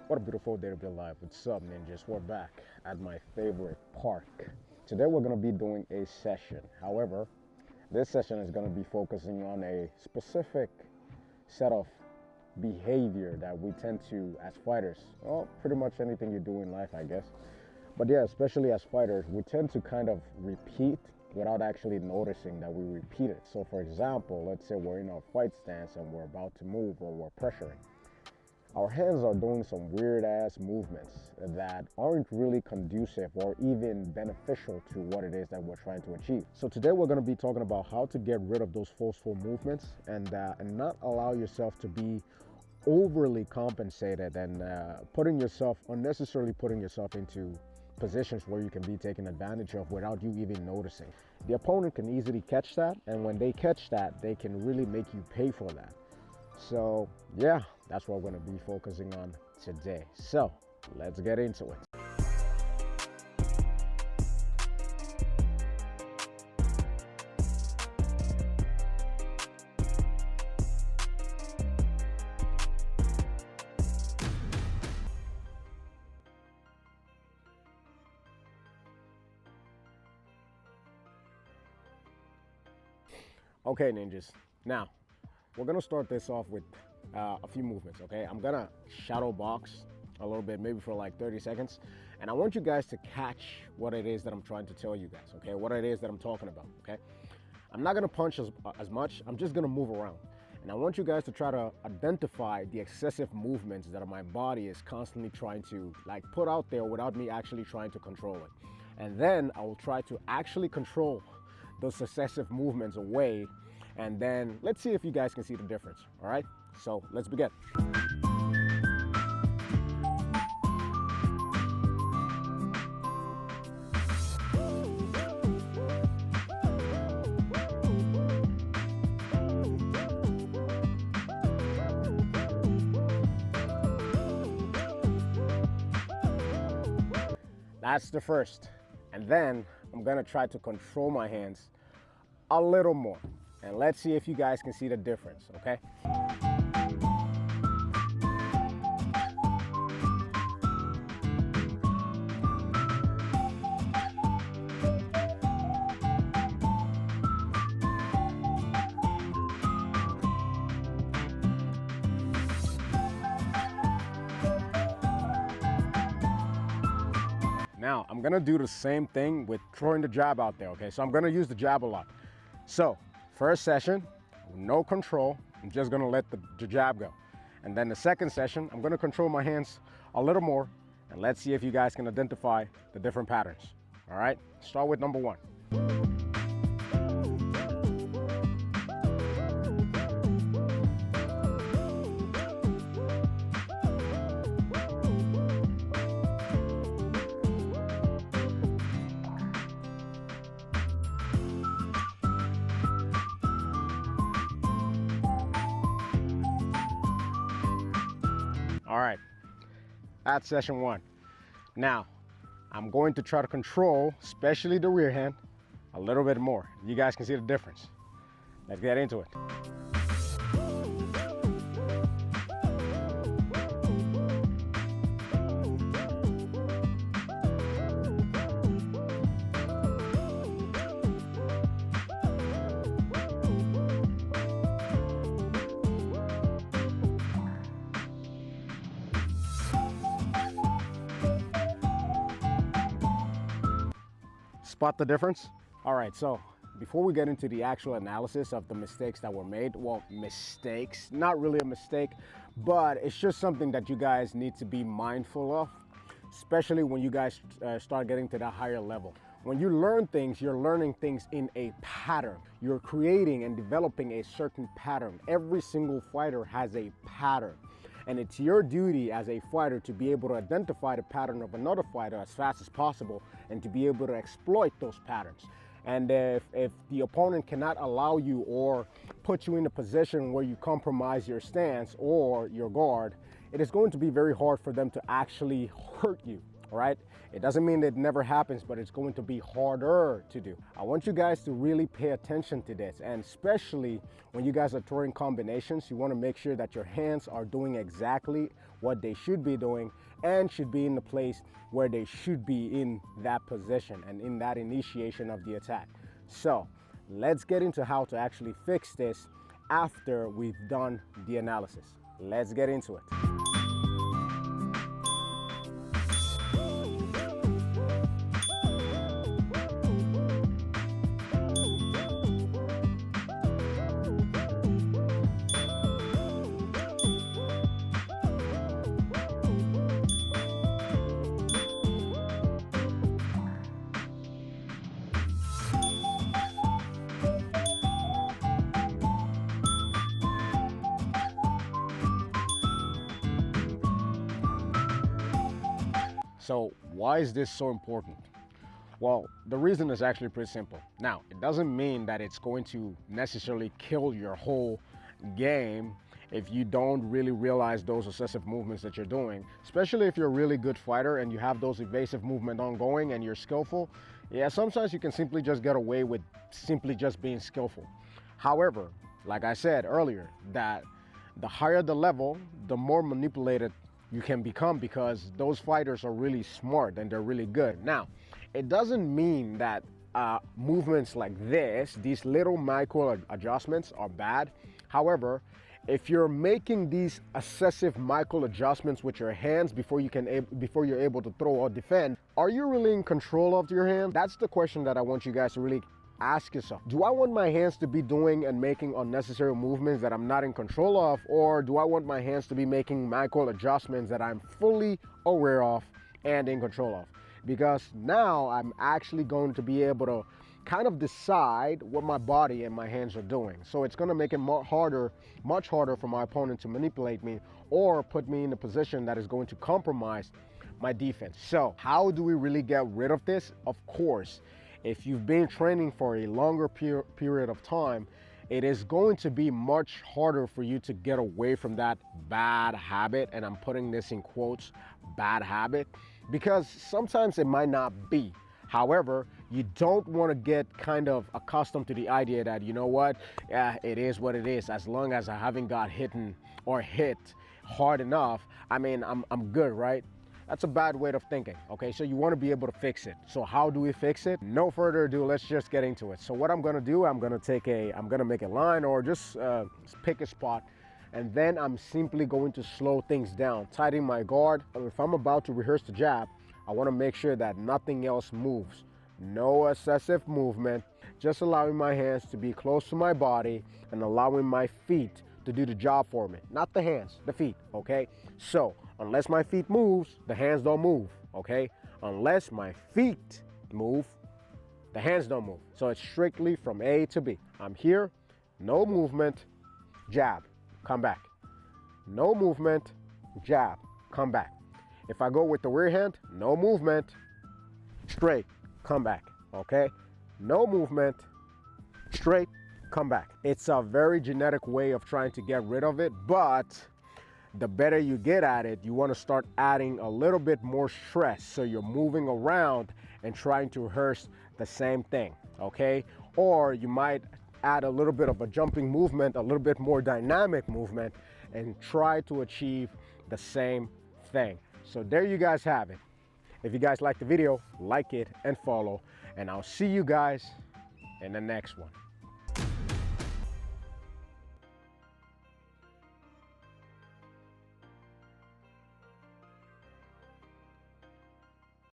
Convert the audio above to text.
What a beautiful day to be alive. What's up, ninjas? We're back at my favorite park. Today we're going to be doing a session. However, this session is going to be focusing on a specific set of behavior that we tend to, as fighters, well, pretty much anything you do in life, I guess. But yeah, especially as fighters, we tend to kind of repeat without actually noticing that we repeat it. So for example, let's say we're in our fight stance and we're about to move or we're pressuring. Our hands are doing some weird ass movements that aren't really conducive or even beneficial to what it is that we're trying to achieve. So today we're going to be talking about how to get rid of those forceful movements and not allow yourself to be overly compensated and unnecessarily putting yourself into positions where you can be taken advantage of without you even noticing. The opponent can easily catch that, and when they catch that, they can really make you pay for that. So yeah, that's what we're going to be focusing on today. So let's get into it. Okay, ninjas. Now, we're gonna start this off with a few movements, okay? I'm gonna shadow box a little bit, maybe for like 30 seconds. And I want you guys to catch what it is that I'm trying to tell you guys, okay? What it is that I'm talking about, okay? I'm not gonna punch as much, I'm just gonna move around. And I want you guys to try to identify the excessive movements that my body is constantly trying to like put out there without me actually trying to control it. And then I will try to actually control those excessive movements away, and then let's see if you guys can see the difference. All right, so let's begin. That's the first. And then I'm gonna try to control my hands a little more. And let's see if you guys can see the difference, okay? Now, I'm gonna do the same thing with throwing the jab out there, okay? So I'm gonna use the jab a lot. So, first session, no control, I'm just gonna let the jab go. And then the second session, I'm gonna control my hands a little more, and let's see if you guys can identify the different patterns, all right? Start with number one. All right, that's session one. Now, I'm going to try to control, especially the rear hand, a little bit more. You guys can see the difference. Let's get into it. Spot the difference? All right, so before we get into the actual analysis of the mistakes that were made, well, mistakes, not really a mistake, but it's just something that you guys need to be mindful of, especially when you guys start getting to that higher level. When you learn things, you're learning things in a pattern. You're creating and developing a certain pattern. Every single fighter has a pattern. And it's your duty as a fighter to be able to identify the pattern of another fighter as fast as possible and to be able to exploit those patterns. And if the opponent cannot allow you or put you in a position where you compromise your stance or your guard, it is going to be very hard for them to actually hurt you all right? It doesn't mean that it never happens, but it's going to be harder to do. I want you guys to really pay attention to this, and especially when you guys are throwing combinations, you want to make sure that your hands are doing exactly what they should be doing and should be in the place where they should be in that position and in that initiation of the attack. So let's get into how to actually fix this after we've done the analysis. Let's get into it. So why is this so important? Well, the reason is actually pretty simple. Now, it doesn't mean that it's going to necessarily kill your whole game if you don't really realize those excessive movements that you're doing, especially if you're a really good fighter and you have those evasive movements ongoing and you're skillful. Yeah, sometimes you can simply just get away with simply just being skillful. However, like I said earlier, that the higher the level, the more manipulated you can become, because those fighters are really smart and they're really good. Now, it doesn't mean that movements like this, these little micro adjustments, are bad. However, if you're making these excessive micro adjustments with your hands before you're able to throw or defend, are you really in control of your hand? That's the question that I want you guys to really ask yourself. Do I want my hands to be doing and making unnecessary movements that I'm not in control of, or do I want my hands to be making micro adjustments that I'm fully aware of and in control of? Because now I'm actually going to be able to kind of decide what my body and my hands are doing. So it's going to make it much harder for my opponent to manipulate me or put me in a position that is going to compromise my defense. So how do we really get rid of this? Of course, if you've been training for a longer period of time, it is going to be much harder for you to get away from that bad habit, and I'm putting this in quotes, bad habit, because sometimes it might not be. However, you don't want to get kind of accustomed to the idea that, you know what, it is what it is. As long as I haven't got hit hard enough, I mean, I'm good, right? That's a bad way of thinking, okay? So you want to be able to fix it. So how do we fix it? No further ado, let's just get into it. So what I'm gonna do, I'm gonna make a line or just pick a spot, and then I'm simply going to slow things down, tighten my guard. If I'm about to rehearse the jab, I want to make sure that nothing else moves. No excessive movement, just allowing my hands to be close to my body and allowing my feet to do the job for me. Not the hands, the feet, okay? So unless my feet moves, the hands don't move, okay? Unless my feet move, the hands don't move. So it's strictly from A to B. I'm here, no movement, jab, come back. No movement, jab, come back. If I go with the rear hand, no movement, straight, come back, okay? No movement, straight, come back. It's a very genetic way of trying to get rid of it, but the better you get at it, you want to start adding a little bit more stress. So you're moving around and trying to rehearse the same thing, okay? Or you might add a little bit of a jumping movement, a little bit more dynamic movement, and try to achieve the same thing. So there you guys have it. If you guys like the video, like it and follow, and I'll see you guys in the next one.